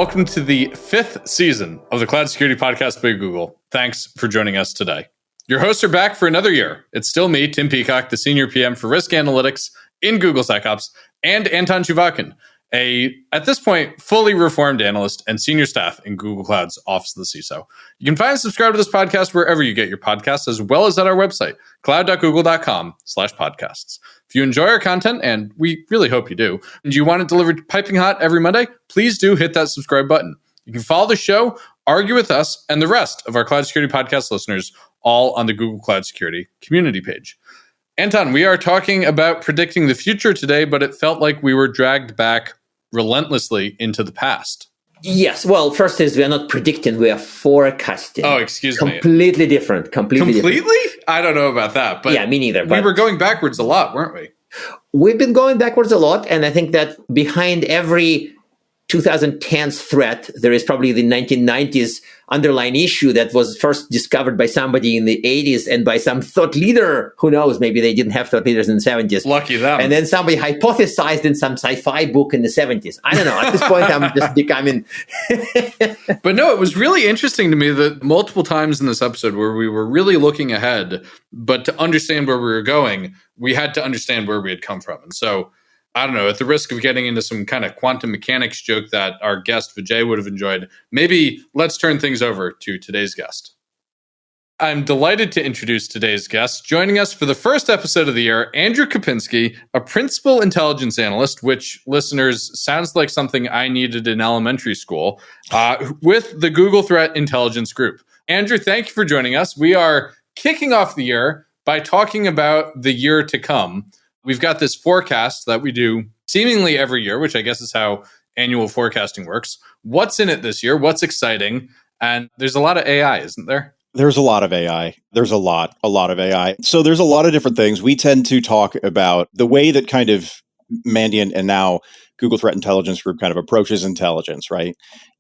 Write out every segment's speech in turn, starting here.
welcome to the 5th season of the Cloud Security Podcast by Google. Thanks for joining us today. Your hosts are back for another year. It's still me, Tim Peacock, the Senior PM for Risk Analytics in Google SecOps, and Anton Chuvakin, at this point, fully reformed analyst and senior staff in Google Cloud's Office of the CISO. You can find and subscribe to this podcast wherever you get your podcasts, as well as at our website, cloud.google.com/podcasts. If you enjoy our content, and we really hope you do, and you want it delivered piping hot every Monday, please do hit that subscribe button. You can follow the show, argue with us, and the rest of our Cloud Security Podcast listeners all on the Google Cloud Security community page. Anton, we are talking about predicting the future today, but it felt like we were dragged back relentlessly into the past. Yes. Well, first is we are not predicting, we are forecasting. Oh, excuse me. Completely different. Completely different. I don't know about that. But yeah, me neither. We were going backwards a lot, weren't we? We've been going backwards a lot. And I think that behind every 2010s threat, there is probably the 1990s underlying issue that was first discovered by somebody in the 80s and by some thought leader. Who knows? Maybe they didn't have thought leaders in the 70s. Lucky them. And then somebody hypothesized in some sci-fi book in the 70s. I don't know. At this point, I'm just becoming... But no, it was really interesting to me that multiple times in this episode where we were really looking ahead, but to understand where we were going, we had to understand where we had come from. And so, I don't know, at the risk of getting into some kind of quantum mechanics joke that our guest Vijay would have enjoyed, maybe let's turn things over to today's guest. I'm delighted to introduce today's guest. Joining us for the first episode of the year, Andrew Kopinski, a principal intelligence analyst, which, listeners, sounds like something I needed in elementary school, with the Google Threat Intelligence Group. Andrew, thank you for joining us. We are kicking off the year by talking about the year to come. We've got this forecast that we do seemingly every year, which I guess is how annual forecasting works. What's in it this year? What's exciting? And there's a lot of AI, isn't there? There's a lot of AI. There's a lot of AI. So there's a lot of different things. We tend to talk about the way that kind of Mandiant and now Google Threat Intelligence Group kind of approaches intelligence, right?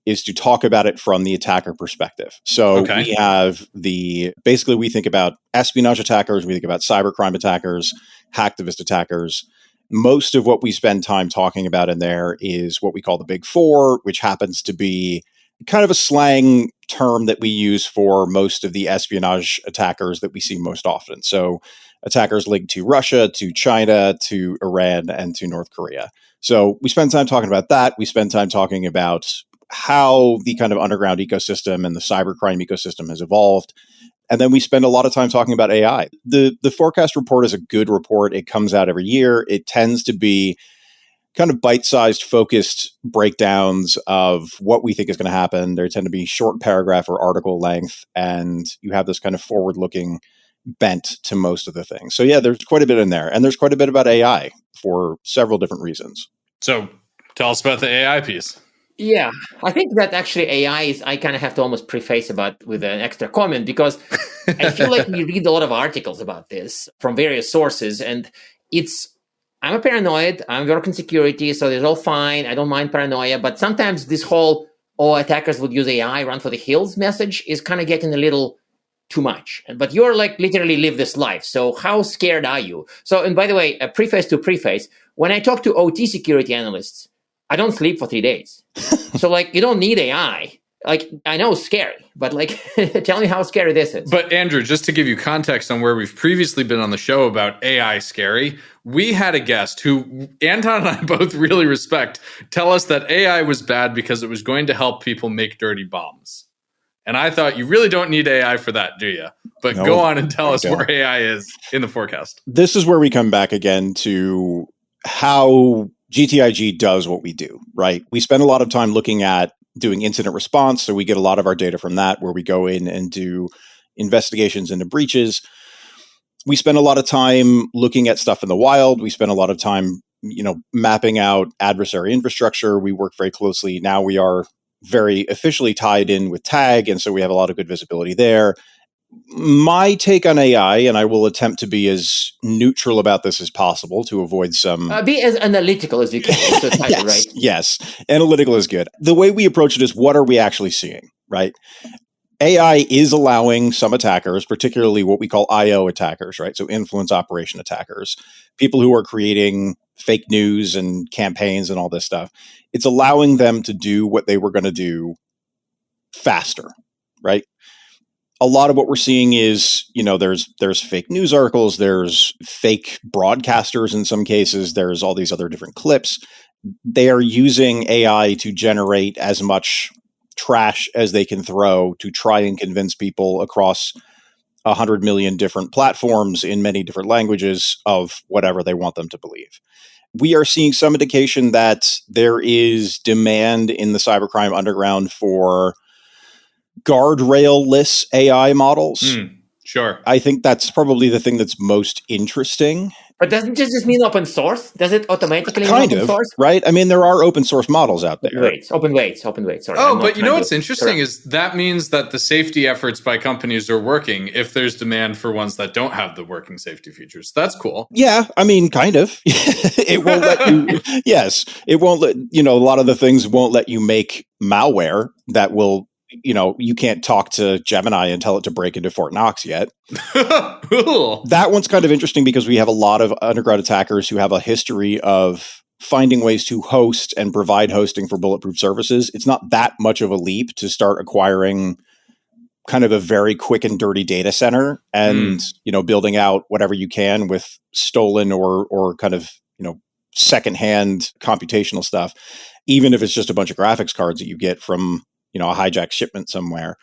Is to talk about it from the attacker perspective. So we have basically we think about espionage attackers, we think about cybercrime attackers, hacktivist attackers. Most of what we spend time talking about in there is what we call the Big Four, which happens to be kind of a slang term that we use for most of the espionage attackers that we see most often. So attackers linked to Russia, to China, to Iran, and to North Korea. So we spend time talking about that. We spend time talking about how the kind of underground ecosystem and the cybercrime ecosystem has evolved. And then we spend a lot of time talking about AI. The forecast report is a good report. It comes out every year. It tends to be kind of bite-sized, focused breakdowns of what we think is going to happen. There tend to be short paragraph or article length, and you have this kind of forward-looking bent to most of the things. So yeah, there's quite a bit in there. And there's quite a bit about AI for several different reasons. So tell us about the AI piece. Yeah, I think that actually AI is, I kind of have to almost preface about with an extra comment because I feel like we read a lot of articles about this from various sources, and I'm a paranoid, I'm working security, so it's all fine, I don't mind paranoia, but sometimes this whole, attackers would use AI, run for the hills message is kind of getting a little too much. But you're like literally live this life, so how scared are you? So, and by the way, a preface to preface, when I talk to OT security analysts, I don't sleep for 3 days. So like, you don't need AI. Like, I know it's scary, but like, tell me how scary this is. But Andrew, just to give you context on where we've previously been on the show about AI scary, we had a guest who Anton and I both really respect tell us that AI was bad because it was going to help people make dirty bombs. And I thought, you really don't need AI for that, do you? But go on and tell us where AI is in the forecast. This is where we come back again to how GTIG does what we do, right? We spend a lot of time looking at doing incident response. So we get a lot of our data from that, where we go in and do investigations into breaches. We spend a lot of time looking at stuff in the wild. We spend a lot of time, mapping out adversary infrastructure. We work very closely. Now we are very officially tied in with TAG, and so we have a lot of good visibility there. My take on AI, and I will attempt to be as neutral about this as possible to avoid some... be as analytical as you can. So title, yes, right? Yes, analytical is good. The way we approach it is, what are we actually seeing, right? AI is allowing some attackers, particularly what we call IO attackers, right? So influence operation attackers, people who are creating fake news and campaigns and all this stuff. It's allowing them to do what they were going to do faster, right? A lot of what we're seeing is, there's fake news articles, there's fake broadcasters in some cases, there's all these other different clips. They are using AI to generate as much trash as they can throw to try and convince people across 100 million different platforms in many different languages of whatever they want them to believe. We are seeing some indication that there is demand in the cybercrime underground for guardrail-less AI models. Sure. I think that's probably the thing that's most interesting. But doesn't it just mean open source? Does it automatically mean kind open of, source? Right? I mean, there are open source models out there. Open weights. Sorry. Oh, but you know what's interesting is that means that the safety efforts by companies are working if there's demand for ones that don't have the working safety features. That's cool. Yeah, I mean, kind of. It won't let you. Yes, it won't let a lot of the things won't let you make malware that will. You can't talk to Gemini and tell it to break into Fort Knox yet. That one's kind of interesting because we have a lot of underground attackers who have a history of finding ways to host and provide hosting for bulletproof services. It's not that much of a leap to start acquiring kind of a very quick and dirty data center and, building out whatever you can with stolen or kind of, secondhand computational stuff, even if it's just a bunch of graphics cards that you get from a hijacked shipment somewhere.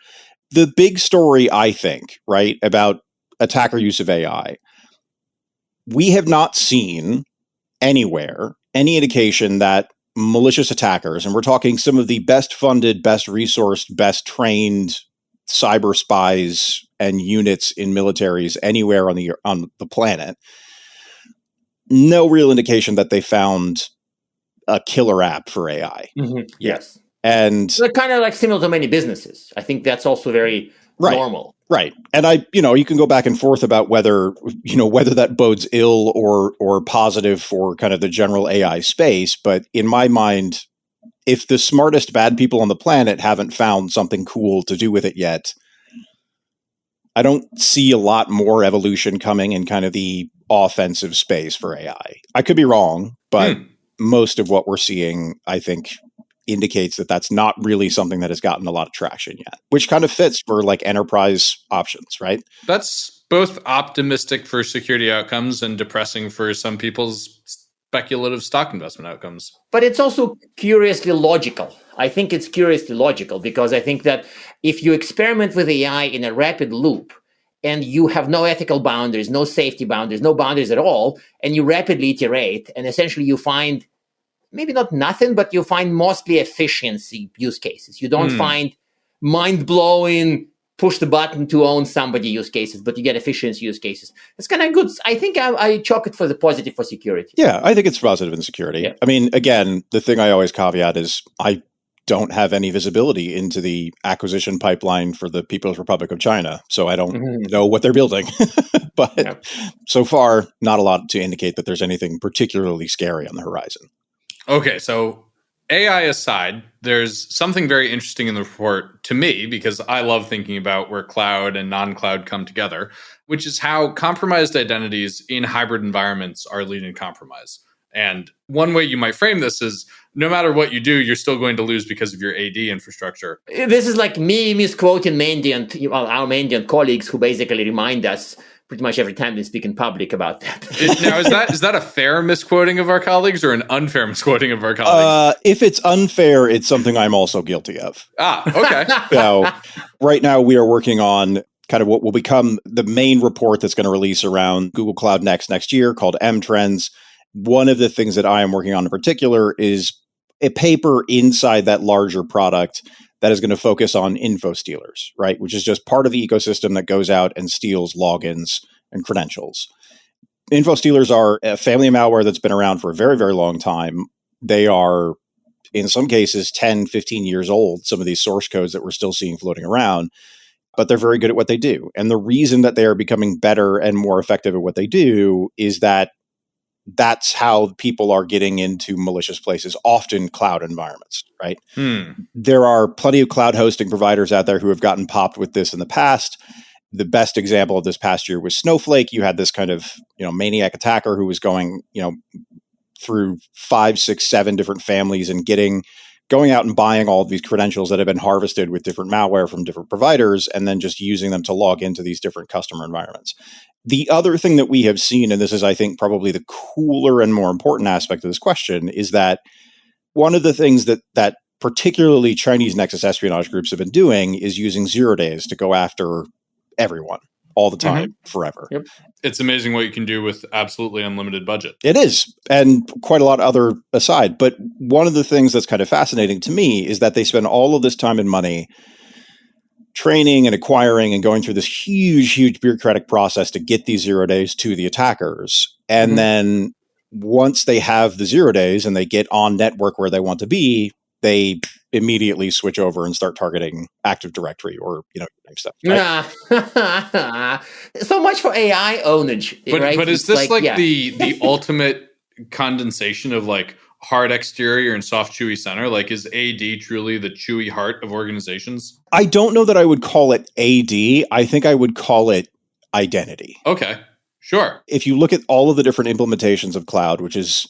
The big story, I think, right, about attacker use of AI, we have not seen anywhere any indication that malicious attackers, and we're talking some of the best funded, best resourced, best trained cyber spies and units in militaries anywhere on the planet, no real indication that they found a killer app for AI. Mm-hmm. Yes. And they're kind of like similar to many businesses. I think that's also very normal. Right. And you can go back and forth about whether that bodes ill or positive for kind of the general AI space. But in my mind, if the smartest bad people on the planet haven't found something cool to do with it yet, I don't see a lot more evolution coming in kind of the offensive space for AI. I could be wrong, but most of what we're seeing, I think, indicates that that's not really something that has gotten a lot of traction yet, which kind of fits for like enterprise options, right? That's both optimistic for security outcomes and depressing for some people's speculative stock investment outcomes. But it's also curiously logical. I think it's curiously logical because I think that if you experiment with AI in a rapid loop and you have no ethical boundaries, no safety boundaries, no boundaries at all, and you rapidly iterate and essentially you find maybe not nothing, but you find mostly efficiency use cases. You don't find mind-blowing, push the button to own somebody use cases, but you get efficiency use cases. It's kind of good. I think I chalk it for the positive for security. Yeah, I think it's positive in security. Yeah. I mean, again, the thing I always caveat is I don't have any visibility into the acquisition pipeline for the People's Republic of China, so I don't know what they're building. But so far, not a lot to indicate that there's anything particularly scary on the horizon. Okay, so AI aside, there's something very interesting in the report to me because I love thinking about where cloud and non-cloud come together, which is how compromised identities in hybrid environments are leading to compromise. And one way you might frame this is no matter what you do, you're still going to lose because of your AD infrastructure. This is like me misquoting Mandiant, our Mandiant colleagues who basically remind us pretty much every time they speak in public about that. Now, is that a fair misquoting of our colleagues or an unfair misquoting of our colleagues? If it's unfair, it's something I'm also guilty of. Okay. So right now we are working on kind of what will become the main report that's going to release around Google Cloud next year called M-Trends. One of the things that I am working on in particular is a paper inside that larger product that is going to focus on info stealers, right? Which is just part of the ecosystem that goes out and steals logins and credentials. Info stealers are a family of malware that's been around for a very, very long time. They are, in some cases, 10, 15 years old, some of these source codes that we're still seeing floating around, but they're very good at what they do. And the reason that they are becoming better and more effective at what they do is that that's how people are getting into malicious places, often cloud environments, right? There are plenty of cloud hosting providers out there who have gotten popped with this in the past. The best example of this past year was Snowflake. You had this kind of, maniac attacker who was going, through 5, 6, 7 different families and going out and buying all of these credentials that have been harvested with different malware from different providers, and then just using them to log into these different customer environments. The other thing that we have seen, and this is, I think, probably the cooler and more important aspect of this question, is that one of the things that particularly Chinese nexus espionage groups have been doing is using 0 days to go after everyone all the time, forever. Yep. It's amazing what you can do with absolutely unlimited budget. It is, and quite a lot other aside. But one of the things that's kind of fascinating to me is that they spend all of this time and money training and acquiring and going through this huge, huge bureaucratic process to get these 0 days to the attackers. And then once they have the 0 days and they get on network where they want to be, they immediately switch over and start targeting Active Directory or stuff. Right? Yeah. So much for AI ownage, right? But is this the ultimate condensation of like hard exterior and soft chewy center? Like, is AD truly the chewy heart of organizations? I don't know that I would call it AD. I think I would call it identity. Okay, sure. If you look at all of the different implementations of cloud, which is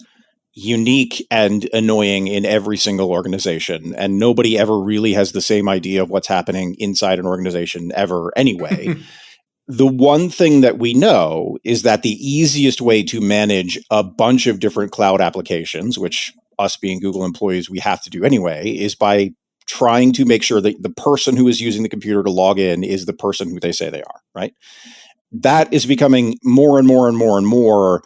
unique and annoying in every single organization, and nobody ever really has the same idea of what's happening inside an organization ever anyway. The one thing that we know is that the easiest way to manage a bunch of different cloud applications, which us being Google employees, we have to do anyway, is by trying to make sure that the person who is using the computer to log in is the person who they say they are, right? That is becoming more and more and more and more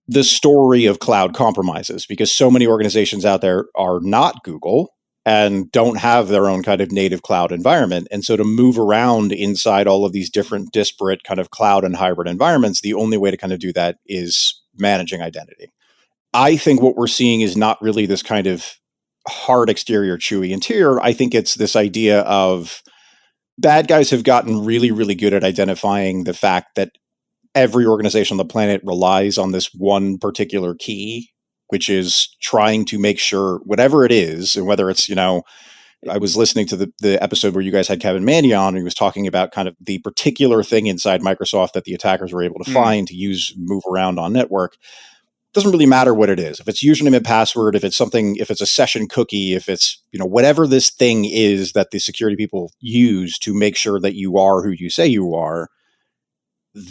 the story of cloud compromises, because so many organizations out there are not Google and don't have their own kind of native cloud environment. And so to move around inside all of these different disparate kind of cloud and hybrid environments, the only way to kind of do that is managing identity. I think what we're seeing is not really this kind of hard exterior, chewy interior. I think it's this idea of bad guys have gotten really, really good at identifying the fact that every organization on the planet relies on this one particular key, which is trying to make sure whatever it is, and whether it's, I was listening to the episode where you guys had Kevin Mannion on, and he was talking about kind of the particular thing inside Microsoft that the attackers were able to find to move around on network. It doesn't really matter what it is. If it's username and password, if it's a session cookie, if it's, whatever this thing is that the security people use to make sure that you are who you say you are,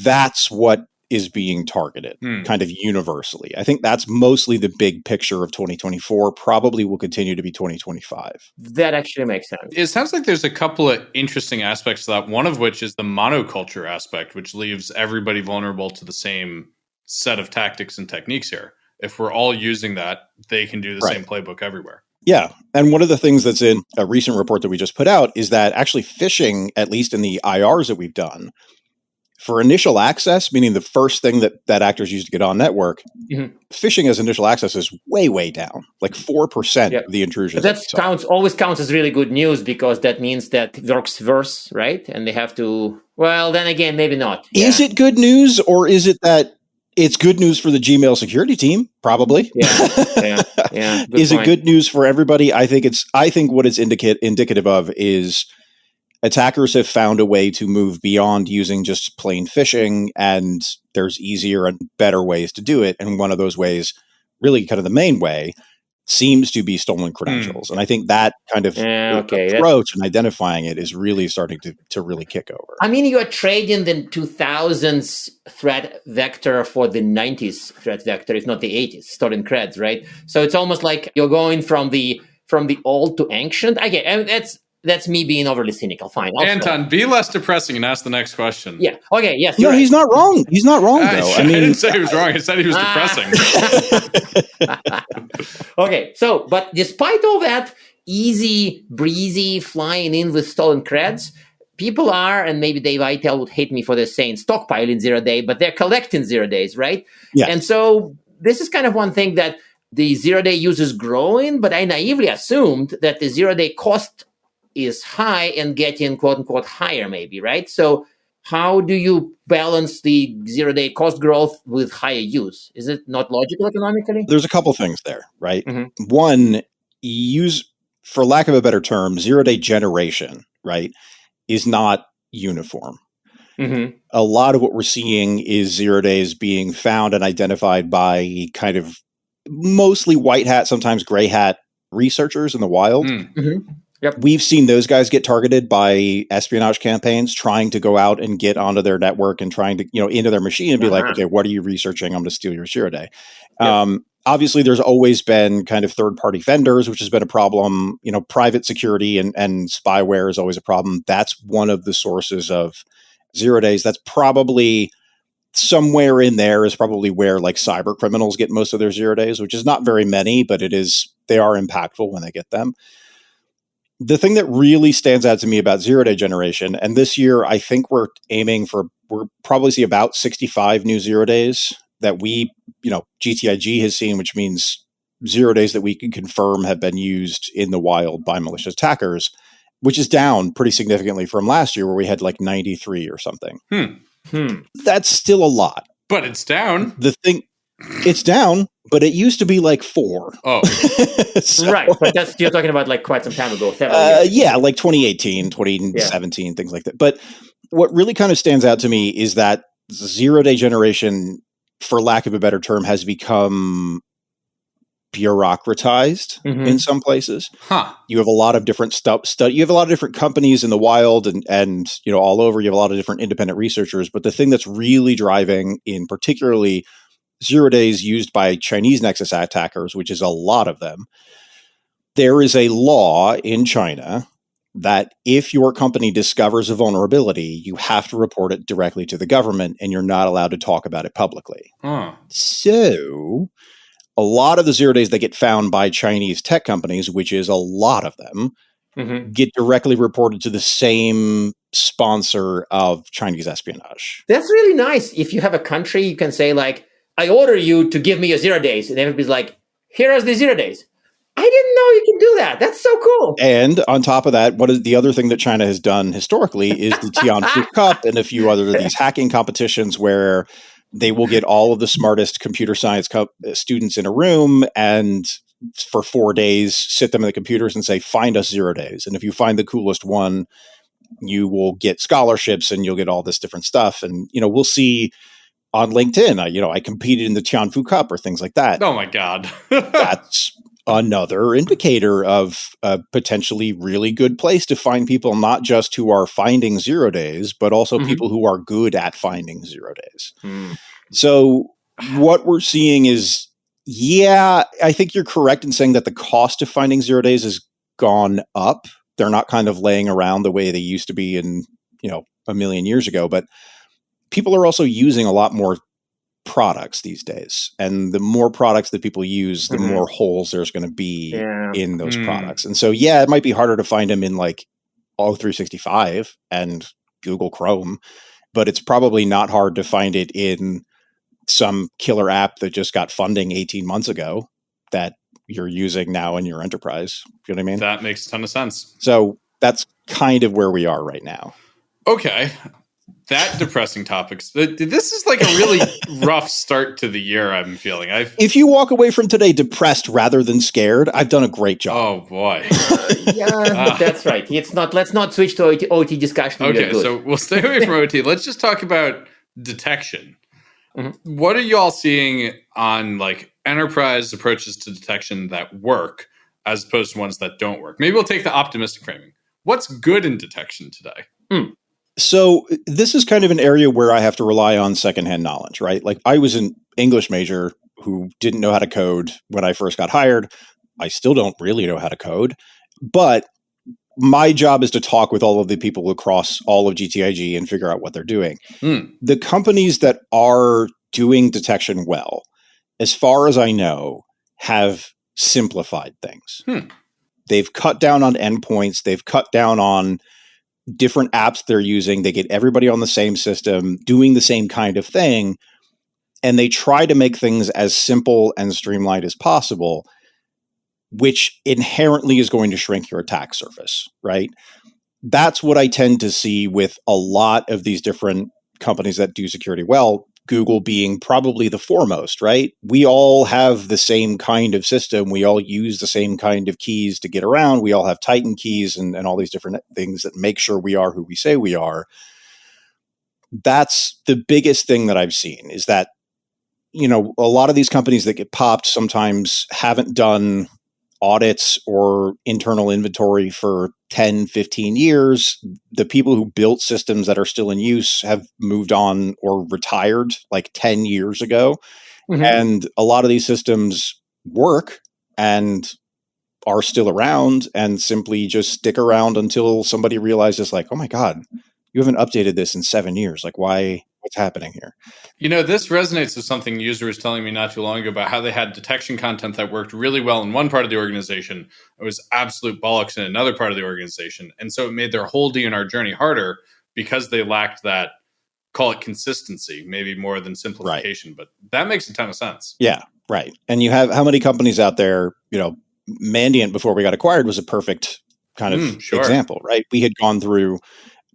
that's what is being targeted kind of universally. I think that's mostly the big picture of 2024, probably will continue to be 2025. That actually makes sense. It sounds like there's a couple of interesting aspects to that, one of which is the monoculture aspect, which leaves everybody vulnerable to the same set of tactics and techniques here. If we're all using that, they can do the same playbook everywhere. Yeah. And one of the things that's in a recent report that we just put out is that actually phishing, at least in the IRs that we've done, for initial access, meaning the first thing that actors use to get on network, phishing as initial access is way, way down, like 4% of the intrusions. That always counts as really good news, because that means that it works worse, right? And they have to, well, then again, maybe not. Yeah. Is it good news, or is it that it's good news for the Gmail security team? Probably. Yeah. Is it good news for everybody? I think what it's indicative of is attackers have found a way to move beyond using just plain phishing, and there's easier and better ways to do it. And one of those ways, really kind of the main way, seems to be stolen credentials. And I think that kind of approach and identifying it is really starting to really kick over. I mean, you are trading the 2000s threat vector for the 90s threat vector, if not the 80s, stolen creds, right? So it's almost like you're going from the old to ancient. And that's me being overly cynical. Fine. Anton, be less depressing and ask the next question. Yeah. Okay. Yes. No, he's not wrong. He's not wrong, though. I didn't say he was wrong. I said he was depressing. Okay. So, but despite all that, easy, breezy, flying in with stolen creds, people are, and maybe Dave Eitel would hate me for this saying stockpiling 0 day, but they're collecting 0 days, right? Yeah. And so this is kind of one thing that the 0 day use is growing, but I naively assumed that the 0 day cost is high and getting quote unquote higher, maybe, right? So how do you balance the 0 day cost growth with higher use? Is it not logical economically? There's a couple things there, right? One, use, for lack of a better term, 0 day generation, right, is not uniform. A lot of what we're seeing is 0 days being found and identified by kind of mostly white hat, sometimes gray hat researchers in the wild. Mm-hmm. Yep. We've seen those guys get targeted by espionage campaigns trying to go out and get onto their network and trying to, into their machine and be like, okay, what are you researching? I'm going to steal your 0 day. Yep. Obviously, there's always been kind of third-party vendors, which has been a problem. Private security and spyware is always a problem. That's one of the sources of 0 days. That's probably somewhere in there is probably where like cyber criminals get most of their 0 days, which is not very many, but they are impactful when they get them. The thing that really stands out to me about 0 day generation, and this year I think we'll probably see about 65 new 0 days that GTIG has seen, which means 0 days that we can confirm have been used in the wild by malicious attackers, which is down pretty significantly from last year where we had like 93 or something. That's still a lot. But it's down. It's down, but it used to be like 4. Oh. Right. But you're talking about like quite some time ago. 7 years. Yeah, like 2018, 2017, things like that. But what really kind of stands out to me is that 0 day generation, for lack of a better term, has become bureaucratized in some places. You have a lot of different you have a lot of different companies in the wild and all over. You have a lot of different independent researchers. But the thing that's really driving in particularly 0 days used by Chinese Nexus attackers, which is a lot of them, there is a law in China that if your company discovers a vulnerability, you have to report it directly to the government and you're not allowed to talk about it publicly. So a lot of the 0 days that get found by Chinese tech companies, which is a lot of them, get directly reported to the same sponsor of Chinese espionage. That's really nice. If you have a country, you can say like, I order you to give me your 0 days. And everybody's like, here are the 0 days. I didn't know you can do that. That's so cool. And on top of that, what is the other thing that China has done historically is the Tianfu Cup and a few other of these hacking competitions where they will get all of the smartest computer science students in a room and for 4 days sit them in the computers and say, find us 0 days. And if you find the coolest one, you will get scholarships and you'll get all this different stuff. And, we'll see on LinkedIn, I competed in the Tianfu Cup or things like that. Oh my God. That's another indicator of a potentially really good place to find people, not just who are finding 0 days, but also people who are good at finding 0 days. So what we're seeing is, I think you're correct in saying that the cost of finding 0 days has gone up. They're not kind of laying around the way they used to be in, a million years ago, but people are also using a lot more products these days. And the more products that people use, the more holes there's going to be in those products. And so, it might be harder to find them in like O365 and Google Chrome, but it's probably not hard to find it in some killer app that just got funding 18 months ago that you're using now in your enterprise. You know what I mean? That makes a ton of sense. So that's kind of where we are right now. Okay. That depressing topic. This is like a really rough start to the year, I'm feeling. If you walk away from today depressed rather than scared, I've done a great job. Oh, boy. That's right. Let's not switch to OT discussion. Okay, so we'll stay away from OT. Let's just talk about detection. What are you all seeing on like enterprise approaches to detection that work as opposed to ones that don't work? Maybe we'll take the optimistic framing. What's good in detection today? So this is kind of an area where I have to rely on secondhand knowledge, right? Like I was an English major who didn't know how to code when I first got hired. I still don't really know how to code, but my job is to talk with all of the people across all of GTIG and figure out what they're doing. The companies that are doing detection well, as far as I know, have simplified things. They've cut down on endpoints. They've cut down on different apps they're using. They get everybody on the same system, doing the same kind of thing. And they try to make things as simple and streamlined as possible, which inherently is going to shrink your attack surface, right? That's what I tend to see with a lot of these different companies that do security well, Google being probably the foremost, right? We all have the same kind of system. We all use the same kind of keys to get around. We all have Titan keys and all these different things that make sure we are who we say we are. That's the biggest thing that I've seen is that a lot of these companies that get popped sometimes haven't done audits or internal inventory for 10, 15 years. The people who built systems that are still in use have moved on or retired like 10 years ago. Mm-hmm. And a lot of these systems work and are still around and simply just stick around until somebody realizes like, oh my God, you haven't updated this in 7 years. Like, why? What's happening here? This resonates with something a user was telling me not too long ago about how they had detection content that worked really well in one part of the organization. It was absolute bollocks in another part of the organization. And so it made their whole DNR journey harder because they lacked that, call it consistency, maybe more than simplification. Right. But that makes a ton of sense. Yeah, right. And you have how many companies out there, Mandiant before we got acquired was a perfect kind of example, right? We had gone through,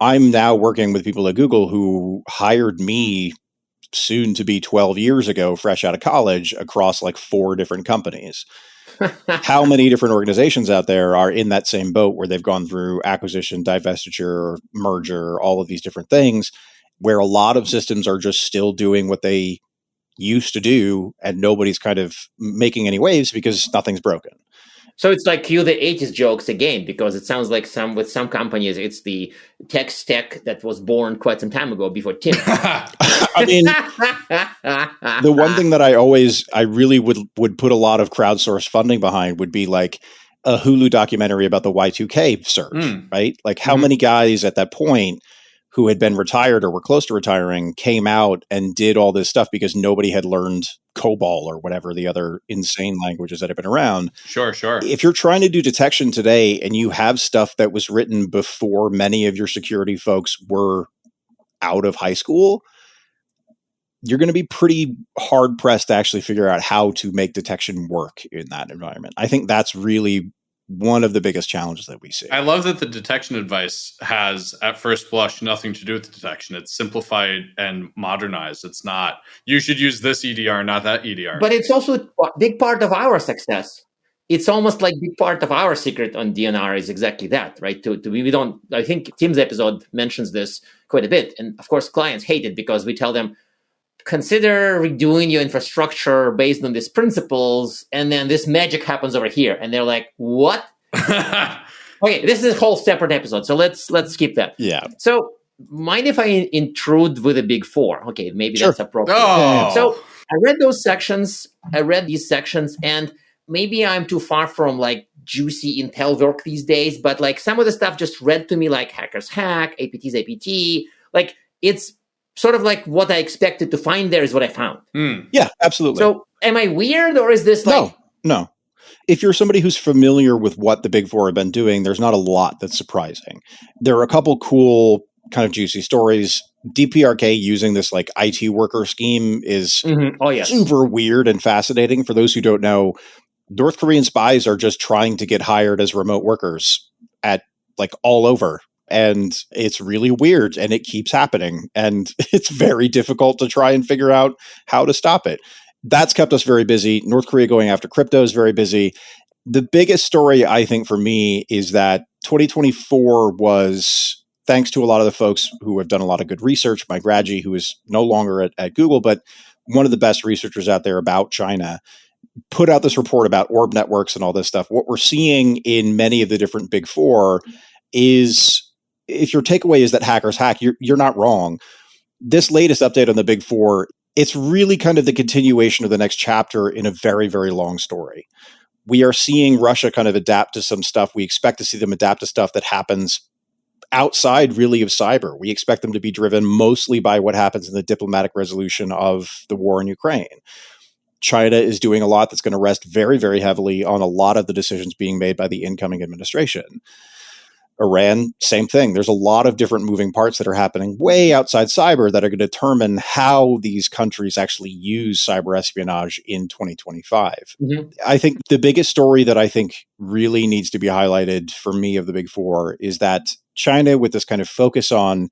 I'm now working with people at Google who hired me soon to be 12 years ago, fresh out of college, across like 4 different companies. How many different organizations out there are in that same boat where they've gone through acquisition, divestiture, merger, all of these different things, where a lot of systems are just still doing what they used to do and nobody's kind of making any waves because nothing's broken. So it's like cue the 80s jokes again, because it sounds like with some companies, it's the tech stack that was born quite some time ago before Tim. I mean, the one thing that I really would put a lot of crowdsourced funding behind would be like a Hulu documentary about the Y2K surge, right? Like how many guys at that point who had been retired or were close to retiring came out and did all this stuff because nobody had learned COBOL or whatever the other insane languages that have been around. Sure. If you're trying to do detection today and you have stuff that was written before many of your security folks were out of high school, you're going to be pretty hard pressed to actually figure out how to make detection work in that environment. I think that's really one of the biggest challenges that we see. I love that the detection advice has, at first blush, nothing to do with the detection. It's simplified and modernized. It's not, you should use this EDR, not that EDR. But it's also a big part of our success. It's almost like big part of our secret on DNR is exactly that, right? We don't, I think Tim's episode mentions this quite a bit. And of course, clients hate it because we tell them, consider redoing your infrastructure based on these principles, and then this magic happens over here. And they're like, what? Okay, this is a whole separate episode, so let's skip that. Yeah. So mind if I intrude with a big 4? Okay, maybe sure. That's appropriate. Oh. So I read these sections, and maybe I'm too far from like juicy intel work these days, but like some of the stuff just read to me like hackers hack, APTs APT, like it's sort of like what I expected to find there is what I found. Yeah, absolutely. So am I weird, or is this like... No. If you're somebody who's familiar with what the Big Four have been doing, there's not a lot that's surprising. There are a couple cool kind of juicy stories. DPRK using this like IT worker scheme is super weird and fascinating. For those who don't know, North Korean spies are just trying to get hired as remote workers at like all over. And it's really weird and it keeps happening. And it's very difficult to try and figure out how to stop it. That's kept us very busy. North Korea going after crypto is very busy. The biggest story, I think, for me is that 2024 was, thanks to a lot of the folks who have done a lot of good research, Mike Radji, who is no longer at Google, but one of the best researchers out there about China, put out this report about orb networks and all this stuff. What we're seeing in many of the different Big Four is, if your takeaway is that hackers hack, you're not wrong. This latest update on the Big Four, it's really kind of the continuation of the next chapter in a very, very long story. We are seeing Russia kind of adapt to some stuff. We expect to see them adapt to stuff that happens outside really of cyber. We expect them to be driven mostly by what happens in the diplomatic resolution of the war in Ukraine. China is doing a lot that's going to rest very, very heavily on a lot of the decisions being made by the incoming administration. Iran, same thing. There's a lot of different moving parts that are happening way outside cyber that are going to determine how these countries actually use cyber espionage in 2025. I think the biggest story that I think really needs to be highlighted for me of the Big Four is that China, with this kind of focus on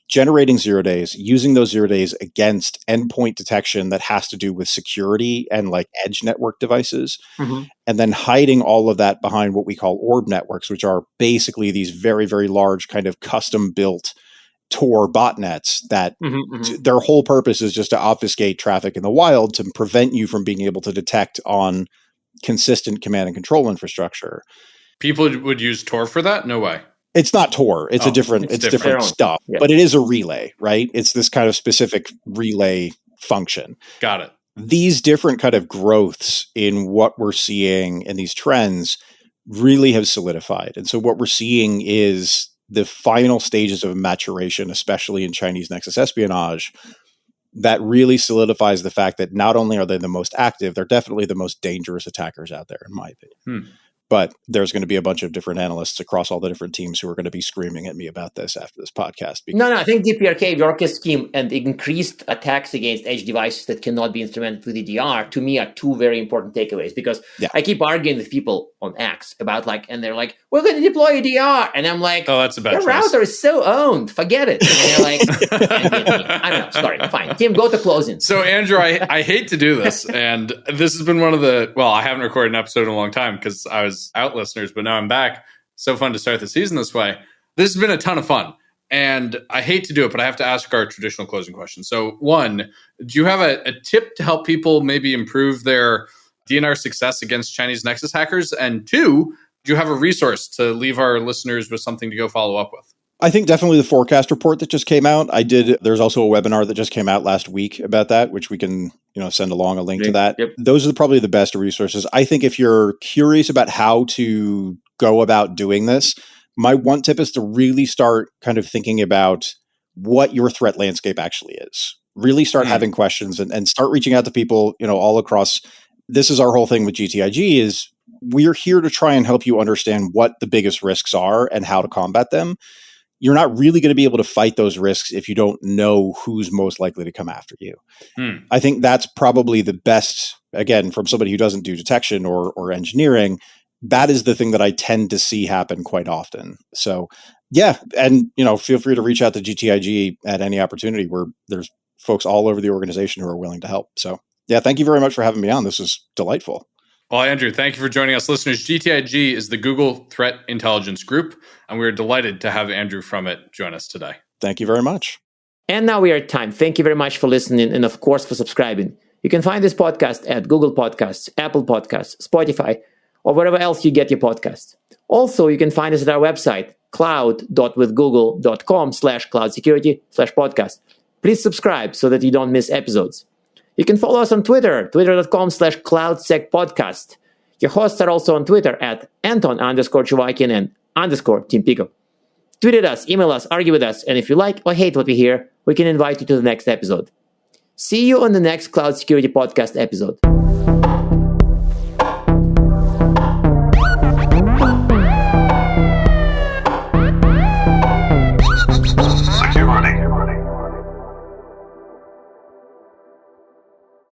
generating 0 days, using those 0 days against endpoint detection that has to do with security and like edge network devices, and then hiding all of that behind what we call orb networks, which are basically these very, very large kind of custom built Tor botnets that Mm-hmm. their whole purpose is just to obfuscate traffic in the wild to prevent you from being able to detect on consistent command and control infrastructure. People would use Tor for that? No way. It's not Tor. It's different Their own stuff, yeah. but it is a relay, right? It's this kind of specific relay function. Got it. These different kind of growths in what we're seeing in these trends really have solidified. And so what we're seeing is the final stages of maturation, especially in Chinese nexus espionage, that really solidifies the fact that not only are they the most active, they're definitely the most dangerous attackers out there, in my opinion. But there's going to be a bunch of different analysts across all the different teams who are going to be screaming at me about this after this podcast. No, I think DPRK, York's scheme, and increased attacks against edge devices that cannot be instrumented with EDR, to me, are two very important takeaways. Because I keep arguing with people on X about and they're like, we're going to deploy EDR. And I'm like, oh, that's a bad your router is so owned. Forget it. And they're like, I don't know. Sorry. Fine. Tim, go to closing. So, Andrew, I hate to do this. And this has been one of I haven't recorded an episode in a long time because I was out, listeners, but now I'm back. So fun to start the season this way. This has been a ton of fun. And I hate to do it, but I have to ask our traditional closing question. So, one, do you have a tip to help people maybe improve their DNR success against Chinese Nexus hackers? And two, do you have a resource to leave our listeners with something to go follow up with? I think definitely the forecast report that just came out. There's also a webinar that just came out last week about that, which we can, send along a link to that. Yep. Those are probably the best resources. I think if you're curious about how to go about doing this, my one tip is to really start kind of thinking about what your threat landscape actually is. Really start having questions and start reaching out to people, all across. This is our whole thing with GTIG is we're here to try and help you understand what the biggest risks are and how to combat them. You're not really going to be able to fight those risks if you don't know who's most likely to come after you. I think that's probably the best, again, from somebody who doesn't do detection or engineering, that is the thing that I tend to see happen quite often. So yeah, and feel free to reach out to GTIG at any opportunity where there's folks all over the organization who are willing to help. So yeah, thank you very much for having me on. This was delightful. Well, Andrew, thank you for joining us. Listeners, GTIG is the Google Threat Intelligence Group, and we're delighted to have Andrew from it join us today. Thank you very much. And now we are at time. Thank you very much for listening and, of course, for subscribing. You can find this podcast at Google Podcasts, Apple Podcasts, Spotify, or wherever else you get your podcasts. Also, you can find us at our website, cloud.withgoogle.com/cloudsecurity/podcast. Please subscribe so that you don't miss episodes. You can follow us on Twitter, twitter.com/cloudsecpodcast. Your hosts are also on Twitter at Anton_Chuvakin and _Tim Pico. Tweet at us, email us, argue with us, and if you like or hate what we hear, we can invite you to the next episode. See you on the next Cloud Security Podcast episode.